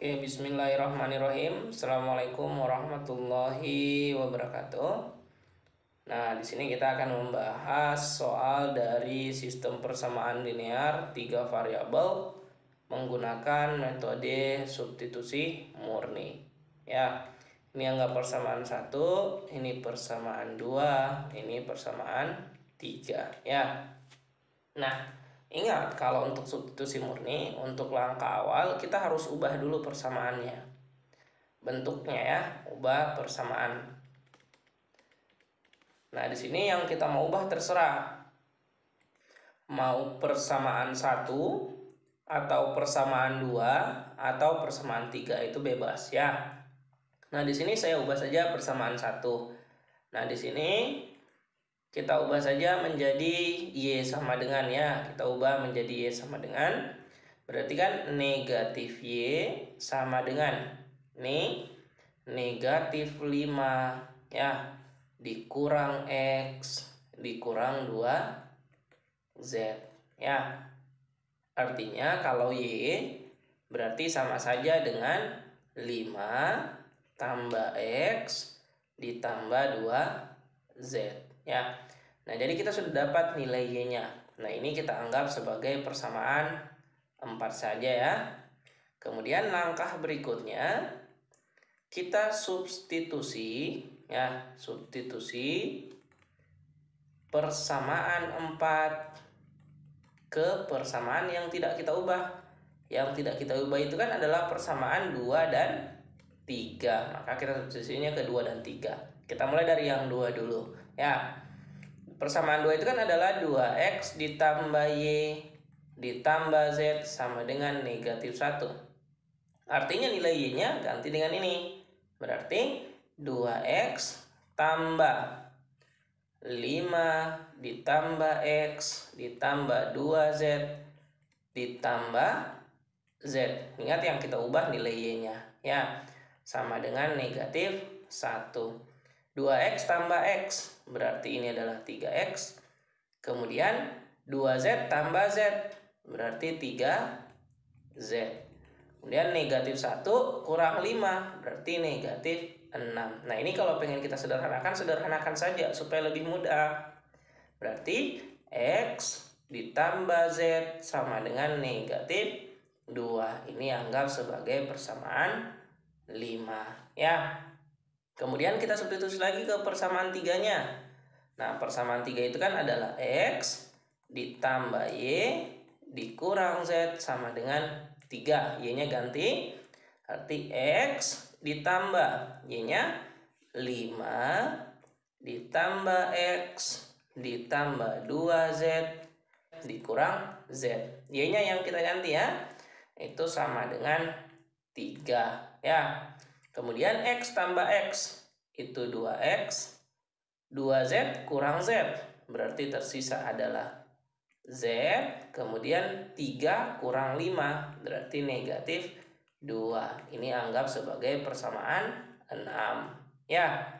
Oke, bismillahirrahmanirrahim. Assalamualaikum warahmatullahi wabarakatuh. Nah, di sini kita akan membahas soal dari sistem persamaan linear 3 variabel menggunakan metode substitusi murni. Ya, ini anggap persamaan 1, ini persamaan 2, ini persamaan 3. Ya. Nah, ingat, kalau untuk substitusi murni, untuk langkah awal kita harus ubah dulu persamaannya. Bentuknya ya, ubah persamaan. Nah, di sini yang kita mau ubah terserah. Mau persamaan 1 atau persamaan 2 atau persamaan 3 itu bebas ya. Nah, di sini saya ubah saja persamaan 1. Nah, di sini kita ubah saja menjadi Y sama dengan ya. Kita ubah menjadi Y sama dengan. Berarti kan negatif Y sama dengan negatif 5 ya. Dikurang X dikurang 2Z ya. Artinya kalau Y berarti sama saja dengan 5 tambah X ditambah 2Z ya. Nah, jadi kita sudah dapat nilai Y-nya. Nah, ini kita anggap sebagai persamaan 4 saja ya. Kemudian langkah berikutnya kita substitusi ya, substitusi persamaan 4 ke persamaan yang tidak kita ubah. Yang tidak kita ubah itu kan adalah persamaan 2 dan 3. Maka kita substitusinya ke 2 dan 3. Kita mulai dari yang 2 dulu ya. Persamaan 2 itu kan adalah 2X ditambah Y ditambah Z sama dengan negatif 1. Artinya nilai Y-nya ganti dengan ini. Berarti 2X tambah 5 ditambah X ditambah 2Z ditambah Z. Ingat yang kita ubah nilai Y-nya ya. Sama dengan negatif 1. 2X tambah X berarti ini adalah 3X. Kemudian 2Z tambah Z berarti 3Z. Kemudian negatif 1 kurang 5 berarti negatif 6. Nah, ini kalau pengen kita sederhanakan saja supaya lebih mudah. Berarti X ditambah Z sama dengan negatif 2. Ini anggap sebagai persamaan 5 ya. Kemudian kita substitusi lagi ke persamaan 3-nya. Nah, persamaan 3 itu kan adalah X ditambah Y dikurang Z sama dengan 3. Y-nya ganti. Arti X ditambah Y-nya 5 ditambah X ditambah 2Z dikurang Z. Y-nya yang kita ganti ya. Itu sama dengan 3 ya. Kemudian X tambah X itu 2X, 2Z kurang Z berarti tersisa adalah Z. Kemudian 3 kurang 5 berarti negatif 2. Ini anggap sebagai persamaan 6 ya.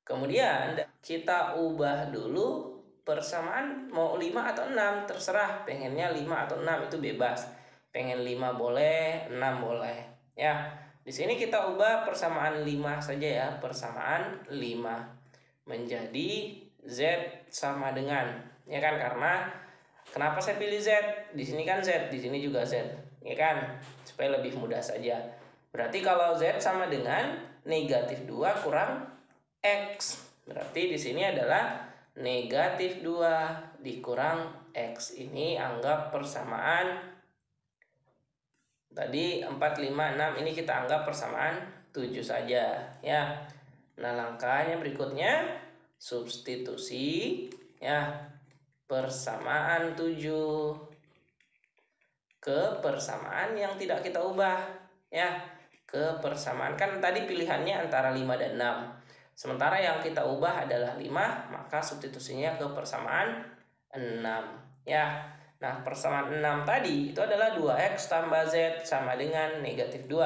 Kemudian kita ubah dulu persamaan mau 5 atau 6 terserah. Pengennya 5 atau 6 itu bebas. Pengen 5 boleh, 6 boleh ya. Di sini kita ubah persamaan 5 saja ya, persamaan 5 menjadi Z sama dengan, ya kan, karena kenapa saya pilih Z? Di sini kan Z, di sini juga Z, ya kan, supaya lebih mudah saja. Berarti kalau Z sama dengan negatif 2 kurang X, berarti di sini adalah negatif 2 dikurang X. Ini anggap persamaan tadi 4, 5, 6 ini kita anggap persamaan 7 saja ya. Nah, langkahnya berikutnya substitusi ya persamaan 7 ke persamaan yang tidak kita ubah ya. Ke persamaan kan tadi pilihannya antara 5 dan 6. Sementara yang kita ubah adalah 5, maka substitusinya ke persamaan 6 ya. Nah, persamaan 6 tadi itu adalah 2X tambah Z sama dengan negatif 2.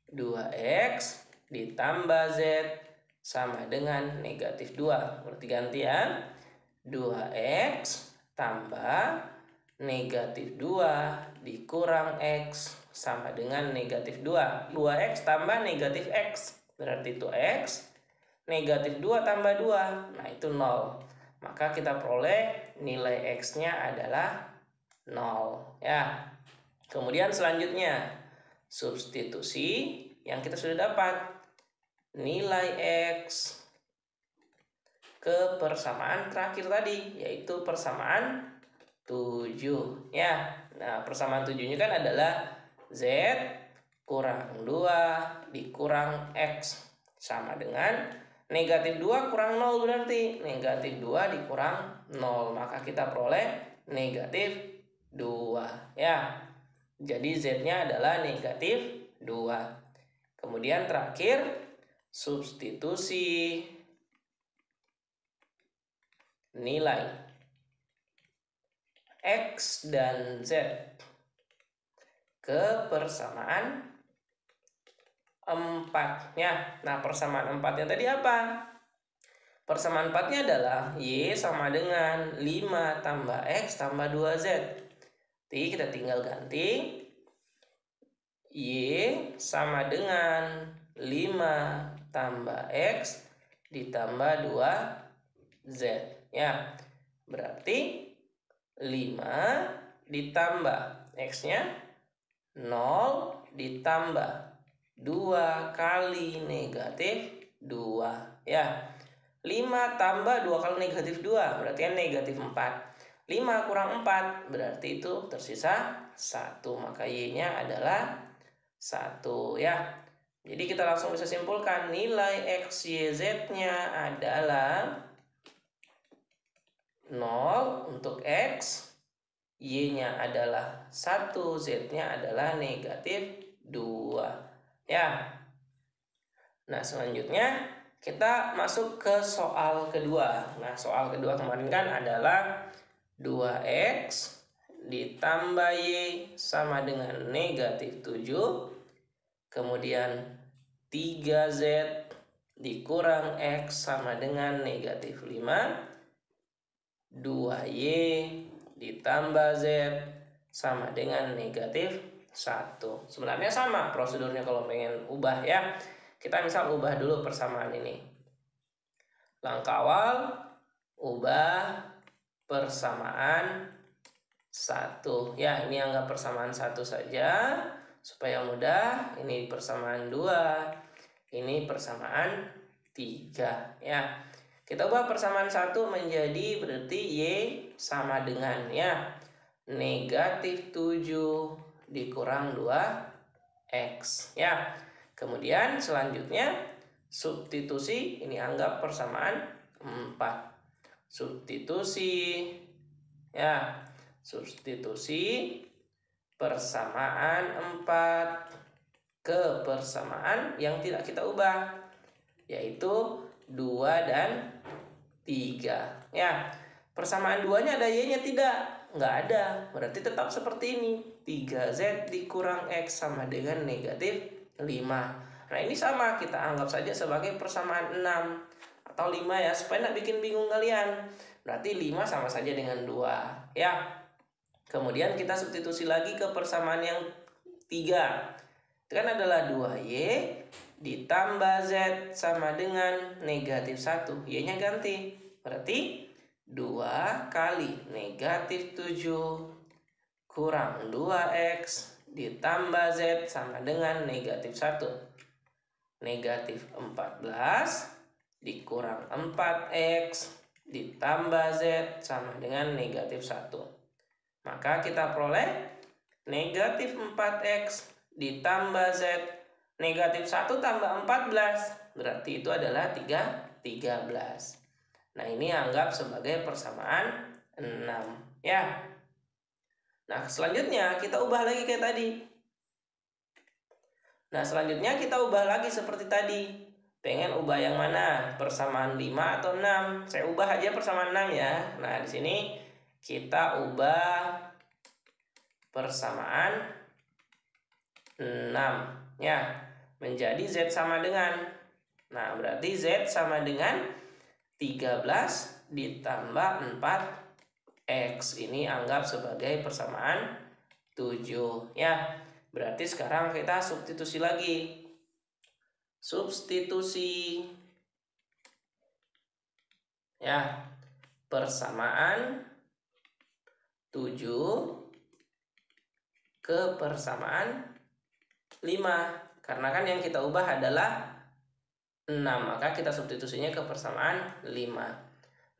2X ditambah Z sama dengan negatif 2. Berarti ganti ya. 2X tambah negatif 2 dikurang X sama dengan negatif 2. 2x tambah negatif x. Berarti itu x. Negatif 2 tambah 2. Nah, itu 0. Maka kita peroleh nilai x-nya adalah 0. Ya. Kemudian selanjutnya, substitusi yang kita sudah dapat. Nilai x ke persamaan terakhir tadi, yaitu persamaan 7. Ya. Nah, persamaan 7-nya kan adalah Z kurang 2 dikurang X sama dengan negatif 2 kurang 0, berarti negatif 2 dikurang 0. Maka kita peroleh negatif 2. Ya. Jadi Z-nya adalah negatif 2. Kemudian terakhir, substitusi nilai X dan Z ke persamaan 4-nya. Nah, persamaan 4-nya tadi apa? Persamaan 4-nya adalah Y sama dengan 5 tambah X tambah 2Z. Jadi kita tinggal ganti. Y sama dengan 5 tambah X ditambah 2Z. Ya, berarti 5 ditambah X-nya 0 ditambah 2 kali negatif 2. Ya. 5 tambah 2 kali negatif 2 berarti kan negatif 4. 5 kurang 4 berarti itu tersisa 1. Maka Y-nya adalah 1. Ya. Jadi kita langsung bisa simpulkan nilai X, Y, Z-nya adalah 0 untuk X, Y-nya adalah 1, Z-nya adalah negatif 2. Ya. Nah, selanjutnya kita masuk ke soal kedua. Nah, soal kedua kemarin kan adalah 2X ditambah Y sama dengan negatif 7. Kemudian 3Z dikurang X sama dengan negatif 5. 2Y ditambah Z sama dengan negatif 1. Sebenarnya sama prosedurnya kalau pengen ubah ya. Kita misal ubah dulu persamaan ini. Langkah awal, ubah persamaan 1. Ya, ini anggap persamaan 1 saja supaya mudah. Ini persamaan 2, ini persamaan 3. Ya. Kita ubah persamaan 1 menjadi berarti Y sama dengan ya negatif 7 dikurang 2X. Ya. Kemudian selanjutnya substitusi, ini anggap persamaan 4. Substitusi ya. Substitusi persamaan 4 ke persamaan yang tidak kita ubah, yaitu 2 dan 3. Ya, persamaan 2-nya ada Y-nya tidak? Nggak ada. Berarti tetap seperti ini. 3Z dikurang X sama dengan negatif 5. Nah, ini sama. Kita anggap saja sebagai persamaan 6 atau 5 ya, supaya nggak bikin bingung kalian. Berarti 5 sama saja dengan 2. Ya. Kemudian kita substitusi lagi ke persamaan yang 3. Itu kan adalah 2Y ditambah Z sama dengan negatif 1. Y-nya ganti. Berarti 2 kali negatif 7 kurang 2X ditambah Z sama dengan negatif 1. Negatif 14 dikurang 4X ditambah Z sama dengan negatif 1. Maka kita peroleh negatif 4X ditambah Z negatif 1 tambah 14, berarti itu adalah 13. Nah, ini anggap sebagai persamaan 6. Ya. Nah, selanjutnya kita ubah lagi kayak tadi. Nah, selanjutnya kita ubah lagi seperti tadi. Pengen ubah yang mana? Persamaan 5 atau 6? Saya ubah aja persamaan 6 ya. Nah, di sini kita ubah persamaan 6 ya. Menjadi Z sama dengan. Nah, berarti Z sama dengan 13 ditambah 4X. Ini anggap sebagai persamaan 7. Ya. Berarti sekarang kita substitusi lagi. Substitusi. Ya, persamaan 7 ke persamaan 5. Karena kan yang kita ubah adalah 6, maka kita substitusinya ke persamaan 5.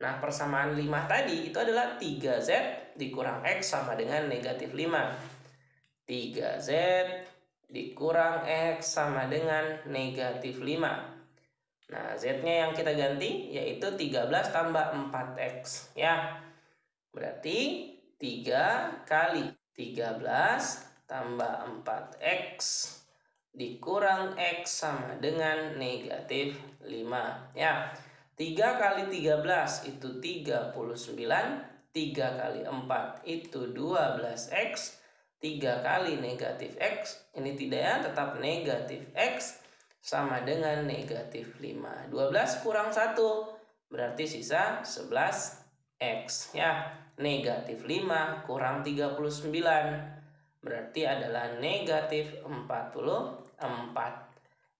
Nah, persamaan 5 tadi itu adalah 3Z dikurang X sama dengan negatif 5. 3Z dikurang X sama dengan negatif 5. Nah, Z-nya yang kita ganti yaitu 13 tambah 4X. Ya, berarti 3 kali 13 tambah 4X dikurang X sama dengan negatif 5. Ya, 3 kali 13 itu 39. 3 kali 4 itu 12X. 3 kali negatif X. Ini tidak ya, tetap negatif X sama dengan negatif 5. 12 kurang 1 berarti sisa 11X. Ya, negatif 5 kurang 39 berarti adalah negatif 44.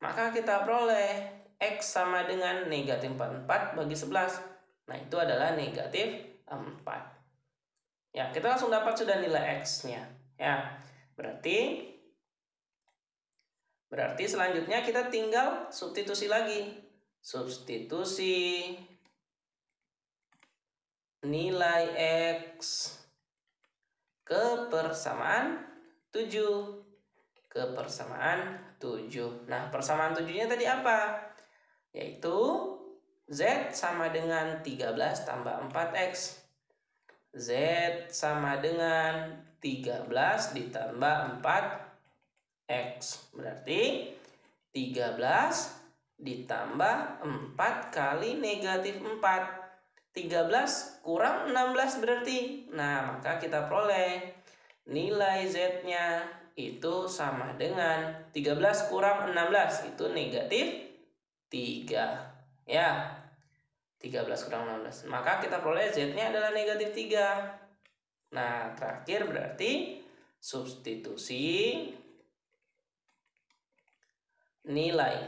Maka kita peroleh X sama dengan negatif 44 bagi 11. Nah, itu adalah negatif 4. Ya, kita langsung dapat sudah nilai X-nya. Ya, berarti selanjutnya kita tinggal substitusi lagi. Substitusi nilai X ke persamaan 7. Ke persamaan 7. Nah, persamaan 7-nya tadi apa? Yaitu Z sama dengan 13 tambah 4X. Z sama dengan 13 ditambah 4X. Berarti 13 ditambah 4 kali negatif 4. 13 kurang 16 berarti. Nah, maka kita peroleh nilai Z-nya itu sama dengan 13 kurang 16 itu negatif 3. Ya, 13 kurang 16. Maka kita peroleh Z-nya adalah negatif 3. Nah, terakhir berarti substitusi nilai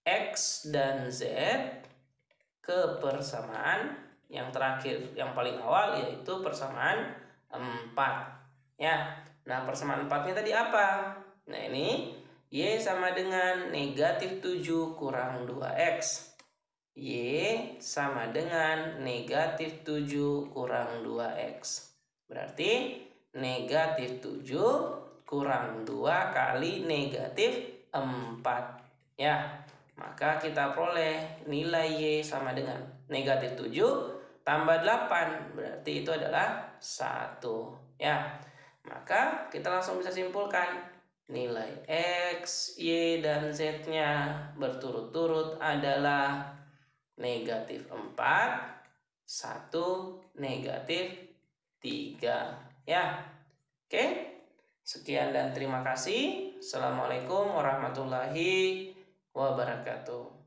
X dan Z ke persamaan yang terakhir, yang paling awal, yaitu persamaan 4. Ya, nah persamaan 4-nya tadi apa? Nah, ini Y sama dengan negatif 7 kurang 2X. Y sama dengan negatif 7 kurang 2X. Berarti negatif 7 kurang 2 kali negatif 4. Ya, maka kita peroleh nilai Y sama dengan negatif 7 tambah 8. Berarti itu adalah 1. Ya, maka kita langsung bisa simpulkan nilai X, Y, dan Z-nya berturut-turut adalah negatif 4, 1, negatif 3. Ya, oke. Sekian dan terima kasih. Assalamualaikum warahmatullahi wabarakatuh.